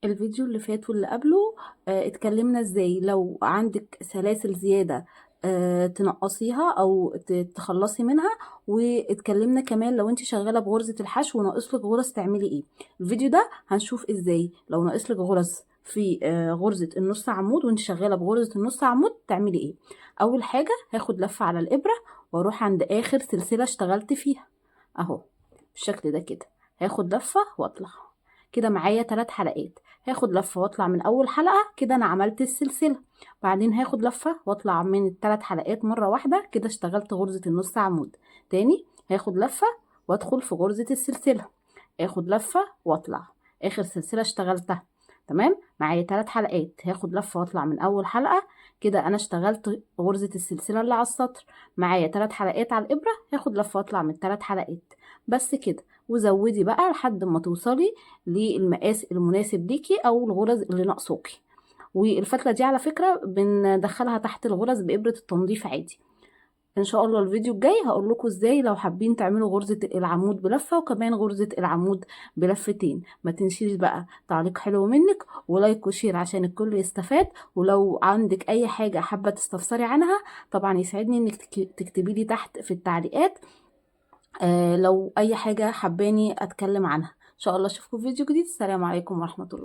الفيديو اللي فات واللي قبله اتكلمنا ازاي لو عندك سلاسل زيادة تنقصيها او تخلصي منها. واتكلمنا كمان لو انت شغالة بغرزة الحشو وناقصلك غرز تعملي ايه. الفيديو ده هنشوف ازاي لو ناقصلك غرز في غرزة النص عمود وانت شغالة بغرزة النص عمود تعملي ايه. اول حاجة هاخد لفة على الابرة واروح عند اخر سلسلة اشتغلت فيها اهو بالشكل ده كده. هاخد لفة واطلع كده معايا 3 حلقات. هاخد لفة واطلع من اول حلقة كده انا عملت السلسلة. بعدين هاخد لفة واطلع من ال3 حلقات مرة واحدة كده اشتغلت غرزة النص عمود. تاني هاخد لفة وادخل في غرزة السلسلة. اخد لفة واطلع اخر سلسلة اشتغلتها. تمام معايا 3 حلقات. هاخد لفة واطلع من اول حلقة كده انا اشتغلت غرزة السلسلة اللي على السطر. معايا 3 حلقات على الابرة هاخد لفة واطلع من 3 حلقات بس كده. وزودي بقى لحد ما توصلي للمقاس المناسب ليكي او الغرز اللي ناقصاكي. والفتله دي على فكره بندخلها تحت الغرز بابره التنظيف عادي. ان شاء الله الفيديو الجاي هقول لكم ازاي لو حابين تعملوا غرزه العمود بلفه وكمان غرزه العمود بلفتين. ما تنسيش بقى تعليق حلو منك ولايك وشير عشان الكل يستفاد. ولو عندك اي حاجه حابه تستفسري عنها طبعا يسعدني انك تكتبي لي تحت في التعليقات. لو اي حاجه حباني اتكلم عنها. ان شاء الله اشوفكم في فيديو جديد. السلام عليكم ورحمه الله.